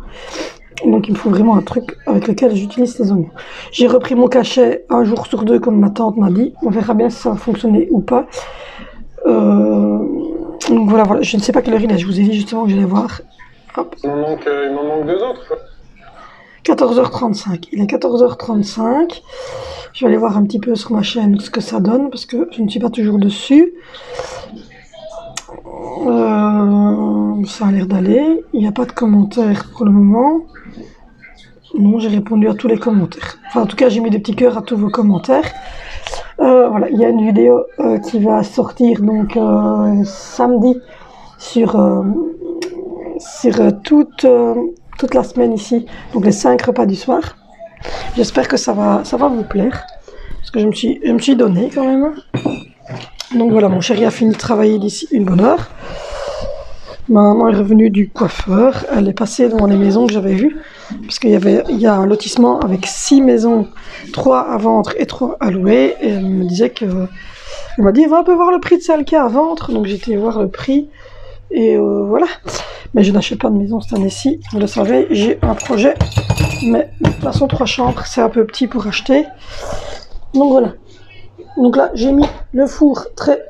Donc il me faut vraiment un truc avec lequel j'utilise les oignons. J'ai repris mon cachet un jour sur deux comme ma tante m'a dit. On verra bien si ça va fonctionner ou pas. Donc voilà, voilà, je ne sais pas quelle heure il est. Je vous ai dit justement que j'allais voir. Hop. Il m'en manque 2 autres. 14h35. Il est 14h35. Je vais aller voir un petit peu sur ma chaîne ce que ça donne parce que je ne suis pas toujours dessus. Ça a l'air d'aller. Il n'y a pas de commentaires pour le moment. Non, j'ai répondu à tous les commentaires. Enfin, en tout cas, j'ai mis des petits cœurs à tous vos commentaires. Voilà, il y a une vidéo qui va sortir donc samedi sur toute la semaine ici, donc les 5 repas du soir. J'espère que ça va vous plaire, parce que je me suis donné quand même. Donc voilà, mon chéri a fini de travailler d'ici une bonne heure. Ma maman est revenue du coiffeur, elle est passée dans les maisons que j'avais vues, parce qu'il y a un lotissement avec 6 maisons, 3 à vendre et 3 à louer, et elle me disait que... Elle m'a dit, va un peu voir le prix de celle qui est à vendre, donc j'ai été voir le prix, et voilà. Mais je n'achète pas de maison cette année-ci, vous le savez, j'ai un projet, mais de toute façon 3 chambres, c'est un peu petit pour acheter. Donc voilà. Donc là, j'ai mis le four très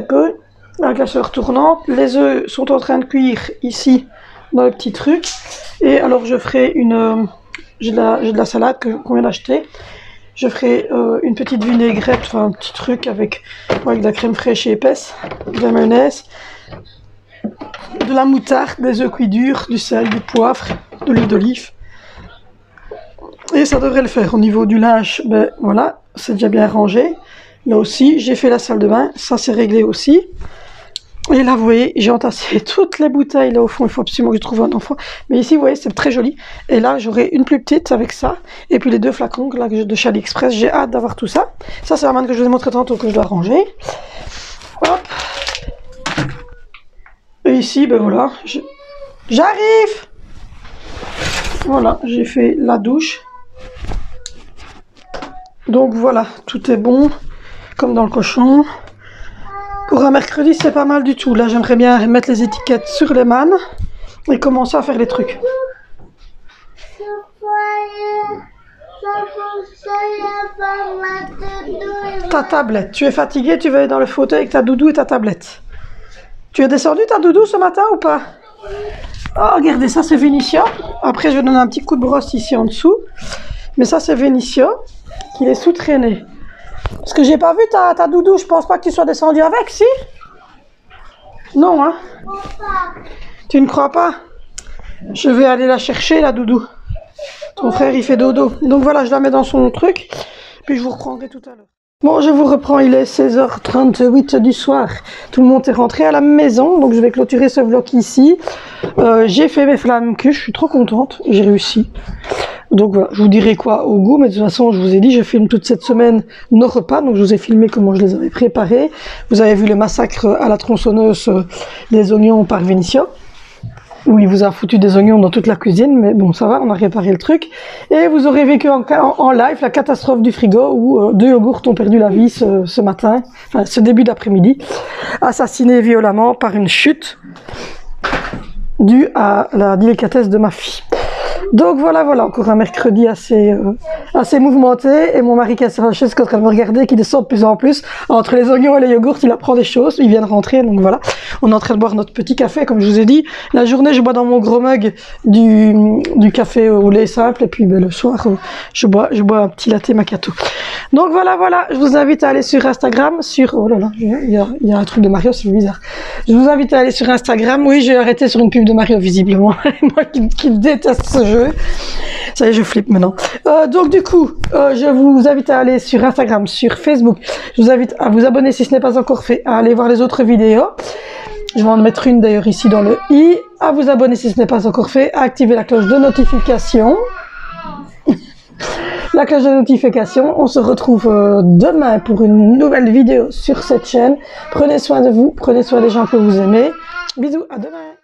peu, la glaçeur tournante. Les œufs sont en train de cuire ici, dans le petit truc. Et alors je ferai une... j'ai de la salade qu'on vient d'acheter. Je ferai une petite vinaigrette, enfin un petit truc avec de la crème fraîche et épaisse, de la mayonnaise, de la moutarde, des œufs cuits durs, du sel, du poivre, de l'huile d'olive. Et ça devrait le faire. Au niveau du linge, ben voilà, c'est déjà bien rangé. Là aussi, j'ai fait la salle de bain, ça c'est réglé aussi. Et là, vous voyez, j'ai entassé toutes les bouteilles là au fond. Il faut absolument que je trouve un enfant. Mais ici, vous voyez, c'est très joli. Et là, j'aurai une plus petite avec ça. Et puis les 2 flacons là, de chez AliExpress. J'ai hâte d'avoir tout ça. Ça, c'est la manne que je vous ai montré tantôt que je dois ranger. Hop. Et ici, ben voilà, j'arrive. Voilà, j'ai fait la douche. Donc voilà, tout est bon, comme dans le cochon. Pour un mercredi, c'est pas mal du tout. Là, j'aimerais bien mettre les étiquettes sur les mannes et commencer à faire les trucs. Ta tablette. Tu es fatiguée, tu vas aller dans le fauteuil avec ta doudou et ta tablette. Tu as descendu ta doudou ce matin ou pas? Oh, regardez, ça c'est Vénitia. Après, je vais donner un petit coup de brosse ici en dessous. Mais ça, c'est Vénitia qui est sous-traîné. Parce que j'ai pas vu ta doudou. Je pense pas que tu sois descendu avec, si? Non, hein? Tu ne crois pas? Je vais aller la chercher, la doudou. Ton frère, il fait dodo. Donc voilà, je la mets dans son truc. Puis je vous reprendrai tout à l'heure. Bon, je vous reprends, il est 16h38 du soir. Tout le monde est rentré à la maison, donc je vais clôturer ce vlog ici. J'ai fait mes flammes que je suis trop contente, j'ai réussi. Donc voilà, je vous dirai quoi au goût, mais de toute façon, je vous ai dit, je filme toute cette semaine nos repas, donc je vous ai filmé comment je les avais préparés. Vous avez vu le massacre à la tronçonneuse des oignons par Vénitia, où il vous a foutu des oignons dans toute la cuisine, mais bon, ça va, on a réparé le truc. Et vous aurez vécu en live la catastrophe du frigo, où 2 yogourts ont perdu la vie ce matin, enfin ce début d'après-midi, assassinés violemment par une chute due à la délicatesse de ma fille. Donc voilà, encore un mercredi assez mouvementé, et mon mari qui est sur la chaise qui est en train de me regarder, qui descend de plus en plus. Entre les oignons et les yogourts, il apprend des choses, il vient de rentrer, donc voilà. On est en train de boire notre petit café, comme je vous ai dit. La journée, je bois dans mon gros mug du café au lait simple, et puis ben, le soir, je bois un petit latte macchiato. Donc voilà, je vous invite à aller sur Instagram, oh là là, il y a un truc de Mario, c'est bizarre. Je vous invite à aller sur Instagram, oui, j'ai arrêté sur une pub de Mario, visiblement. Moi qui déteste ce jeu. Ça y est, je flippe maintenant. Donc du coup, je vous invite à aller sur Instagram, sur Facebook. Je vous invite à vous abonner si ce n'est pas encore fait, à aller voir les autres vidéos. Je vais en mettre une d'ailleurs ici dans le i. À vous abonner si ce n'est pas encore fait, à activer la cloche de notification. la cloche de notification. On se retrouve demain pour une nouvelle vidéo sur cette chaîne. Prenez soin de vous, prenez soin des gens que vous aimez. Bisous, à demain.